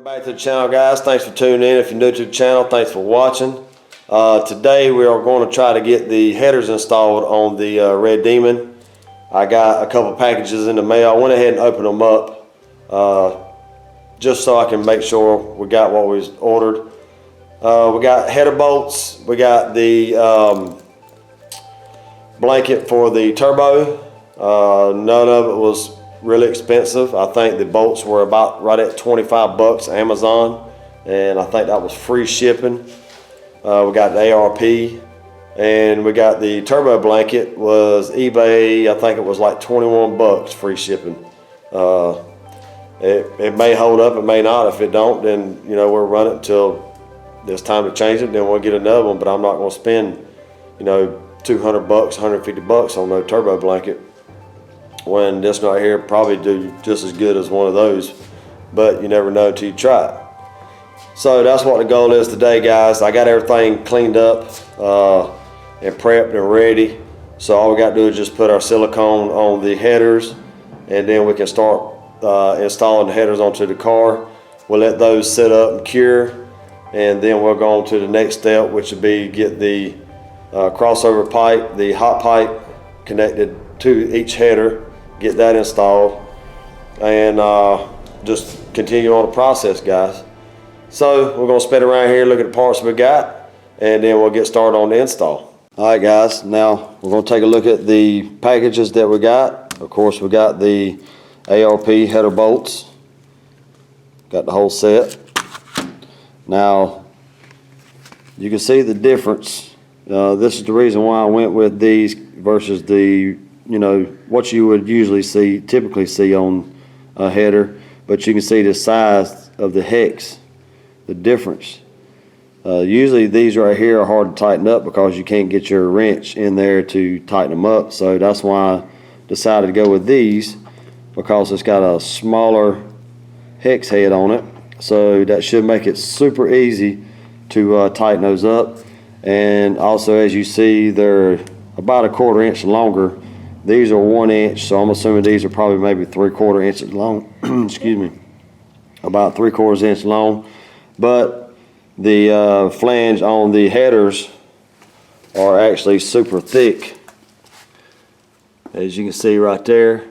Back to the channel, guys. Thanks for tuning in. If you're new to the channel, thanks for watching. Today we are going to try to get the headers installed on the Red Demon. I got a couple packages in the mail. I went ahead and opened them up just so I can make sure we got what we ordered. We got header bolts. We got the blanket for the turbo. None of it was really expensive. I think the bolts were about right at 25 bucks Amazon, and I think that was free shipping. We got the ARP, and we got the turbo blanket was eBay. I think it was like 21 bucks free shipping. It may hold up, it may not. If it don't, then we'll run it until it's time to change it, then we'll get another one. But I'm not going to spend 200 bucks, 150 bucks on no turbo blanket when this right here probably do just as good as one of those, but you never know until you try it. So that's what the goal is today, guys. I got everything cleaned up and prepped and ready, so all we got to do is just put our silicone on the headers, and then we can start installing the headers onto the car. We'll let those sit up and cure, and then we'll go on to the next step, which would be get the crossover pipe, the hot pipe connected to each header, get that installed, and just continue on the process, guys. So we're going to spin around here, look at the parts we got, and then we'll get started on the install. Alright guys, now we're going to take a look at the packages that we got. Of course, we got the ARP header bolts, got the whole set. Now you can see the difference. This is the reason why I went with these versus the what you would usually typically see on a header, but you can see the size of the hex, the difference. Usually these right here are hard to tighten up because you can't get your wrench in there to tighten them up, so that's why I decided to go with these, because it's got a smaller hex head on it, so that should make it super easy to tighten those up. And also, as you see, they're about a 1/4 inch longer. These are 1 inch, so I'm assuming these are probably maybe 3/4 inches long. Excuse me, about 3/4 inch long. But the flange on the headers are actually super thick, as you can see right there.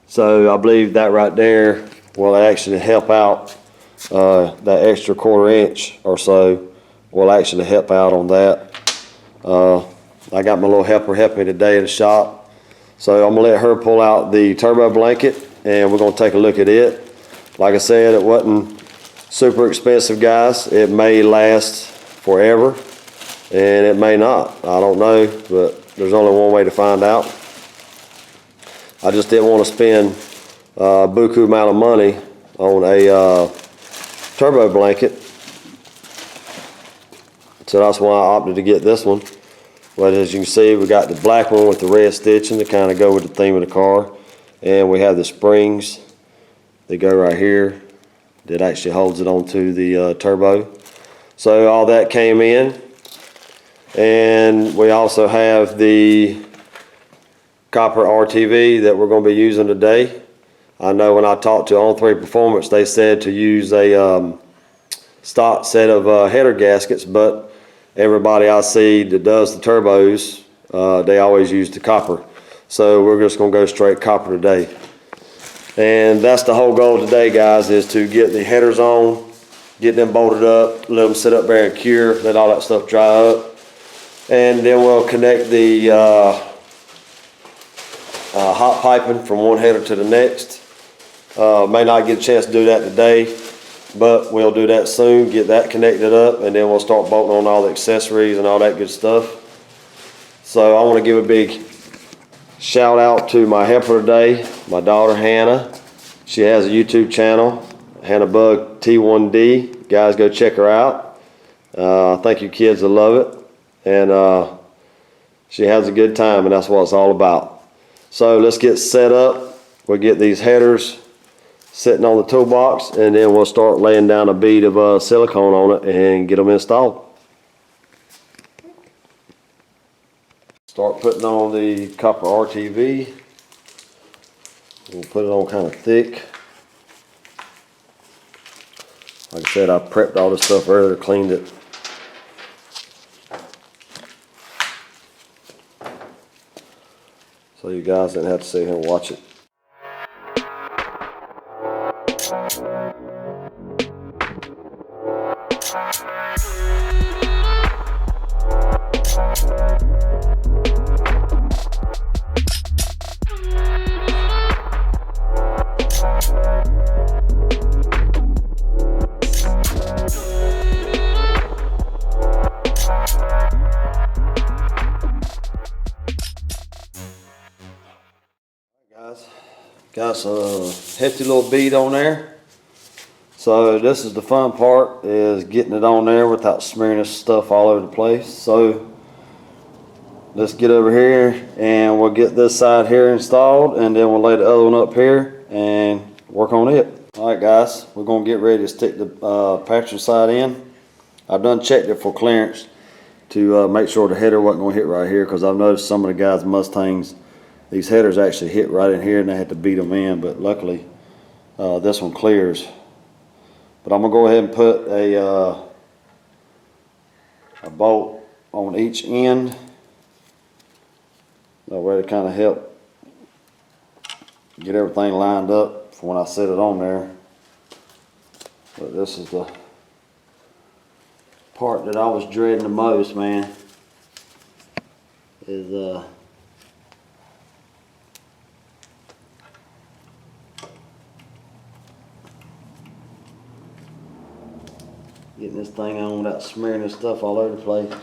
So I believe that right there will actually help out. That extra 1/4 inch or so will actually help out on that. I got my little helper helping me today at the shop. So I'm gonna let her pull out the turbo blanket and we're gonna take a look at it. Like I said, it wasn't super expensive, guys. It may last forever and it may not. I don't know, but there's only one way to find out. I just didn't want to spend a buku amount of money on a turbo blanket. So that's why I opted to get this one. But as you can see, we got the black one with the red stitching to kind of go with the theme of the car. And we have the springs that go right here that actually holds it onto the turbo. So all that came in. And we also have the copper RTV that we're going to be using today. I know when I talked to ON3 Performance, they said to use a stock set of header gaskets, but everybody I see that does the turbos, they always use the copper. So we're just going to go straight copper today. And that's the whole goal today, guys, is to get the headers on, get them bolted up, let them sit up there and cure, let all that stuff dry up. And then we'll connect the hot piping from one header to the next. May not get a chance to do that today, but we'll do that soon, get that connected up, and then we'll start bolting on all the accessories and all that good stuff. So I want to give a big shout out to my helper today, my daughter Hannah. She has a YouTube channel, Hannah Bug T1D. Guys, go check her out. I think you kids will love it, and she has a good time, and that's what it's all about. So let's get set up. We'll get these headers sitting on the toolbox, and then we'll start laying down a bead of silicone on it and get them installed. Start putting on the copper RTV. We'll put it on kind of thick. Like I said, I prepped all this stuff earlier, cleaned it. So you guys didn't have to sit here and watch it. Got a hefty little bead on there. So this is the fun part, is getting it on there without smearing this stuff all over the place. So let's get over here and we'll get this side here installed, and then we'll lay the other one up here and work on it. Alright guys, we're going to get ready to stick the passenger side in. I've done checked it for clearance to make sure the header wasn't going to hit right here, because I've noticed some of the guys' Mustangs, these headers actually hit right in here and they had to beat them in, but luckily this one clears. But I'm going to go ahead and put a bolt on each end, that way to kind of help get everything lined up for when I set it on there. But this is the part that I was dreading the most, man, is getting this thing on without smearing this stuff all over the place.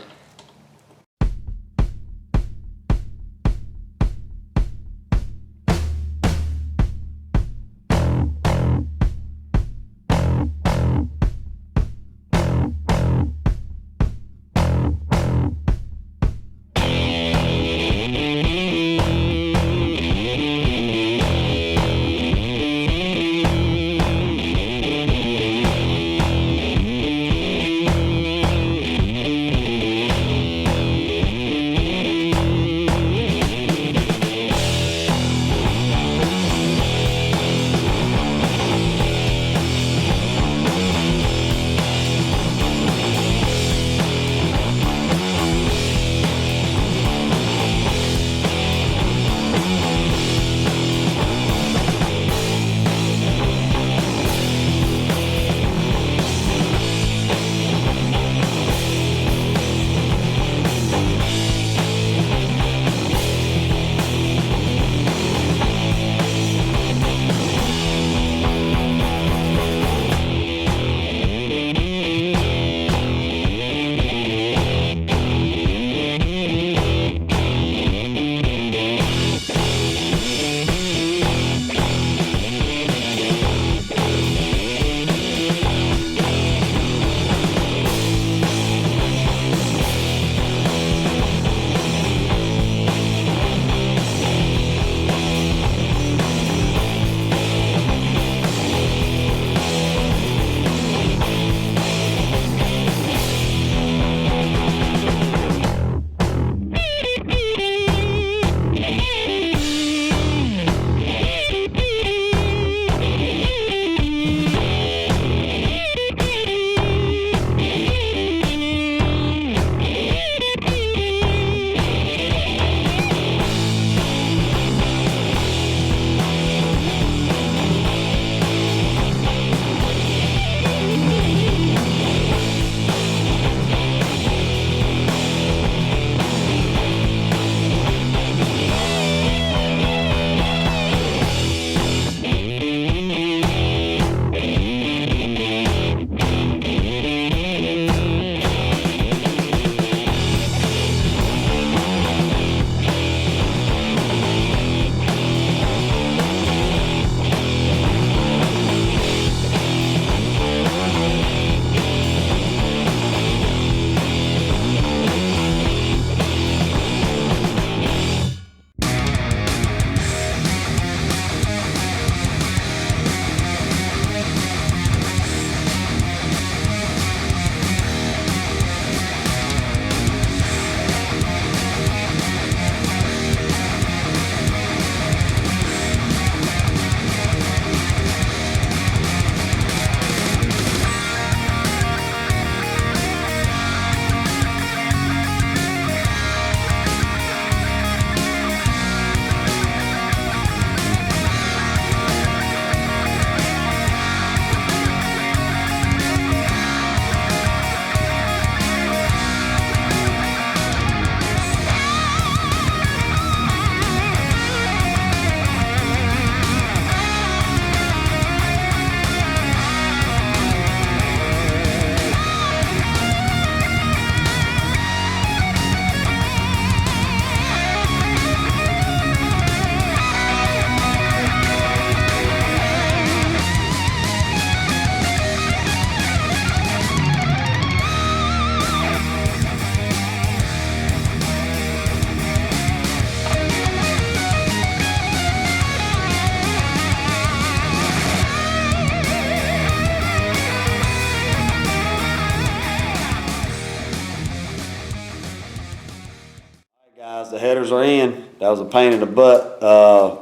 the headers are in. That was a pain in the butt.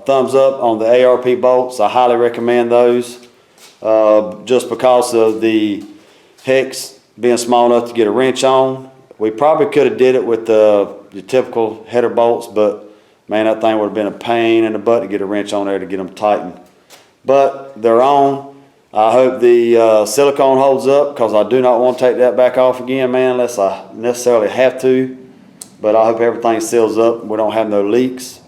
Thumbs up on the ARP bolts. I highly recommend those. Just because of the hex being small enough to get a wrench on. We probably could have did it with the typical header bolts, but man, that thing would have been a pain in the butt to get a wrench on there to get them tightened. But they're on. I hope the silicone holds up, because I do not want to take that back off again, man, unless I necessarily have to. But I hope everything seals up. We don't have no leaks.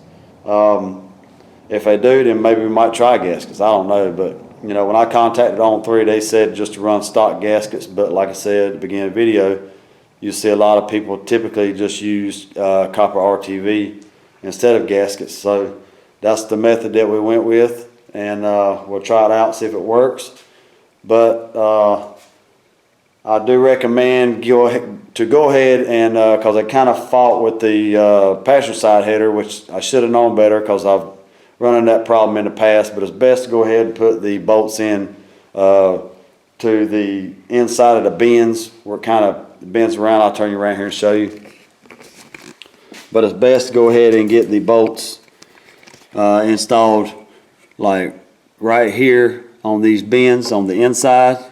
If they do, then maybe we might try gaskets. I don't know, but you know, when I contacted On3, they said just to run stock gaskets. But like I said at the beginning of the video, you see a lot of people typically just use copper RTV instead of gaskets. So that's the method that we went with, and we'll try it out, see if it works. But I do recommend go ahead and, because I kind of fought with the passenger side header, which I should have known better because I've run into that problem in the past. But it's best to go ahead and put the bolts in to the inside of the bends, where it kind of bends around. I'll turn you around here and show you. But it's best to go ahead and get the bolts installed like right here on these bends on the inside,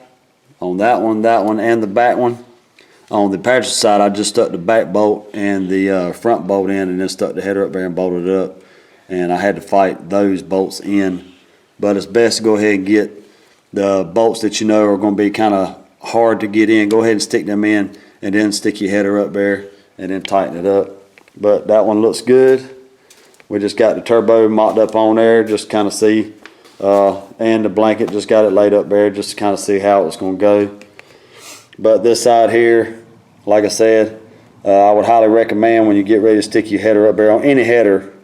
on that one, and the back one. On the passenger side, I just stuck the back bolt and the front bolt in, and then stuck the header up there and bolted it up. And I had to fight those bolts in. But it's best to go ahead and get the bolts that you know are going to be kind of hard to get in. Go ahead and stick them in, and then stick your header up there, and then tighten it up. But that one looks good. We just got the turbo mocked up on there, just kind of see, and the blanket, just got it laid up there just to kind of see how it's going to go. But this side here, like I said, I would highly recommend when you get ready to stick your header up there on any header.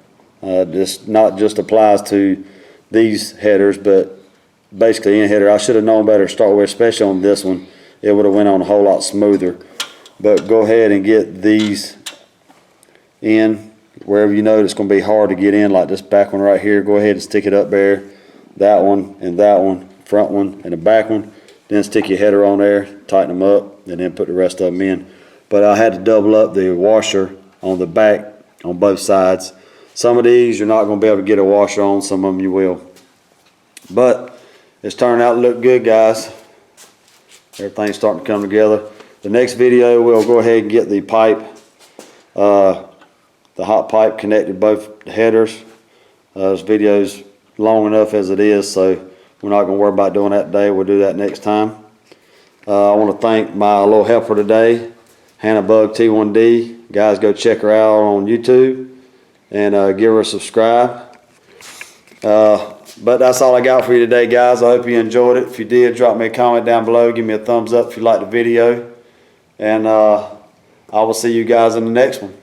This not just applies to these headers, but basically any header. I should have known better to start with, especially on this one. It would have went on a whole lot smoother. But go ahead and get these in wherever you know it's going to be hard to get in, like this back one right here. Go ahead and stick it up there. That one, front one, and the back one. Then stick your header on there, tighten them up, and then put the rest of them in. But I had to double up the washer on the back on both sides. Some of these you're not going to be able to get a washer on, some of them you will. But it's turning out to look good, guys. Everything's starting to come together. The next video, we'll go ahead and get the pipe, the hot pipe connected both headers. This video's long enough as it is, so we're not going to worry about doing that today. We'll do that next time. I want to thank my little helper today, Hannah Bug T1D. Guys, go check her out on YouTube and give her a subscribe. But that's all I got for you today, guys. I hope you enjoyed it. If you did, drop me a comment down below. Give me a thumbs up if you liked the video. And I will see you guys in the next one.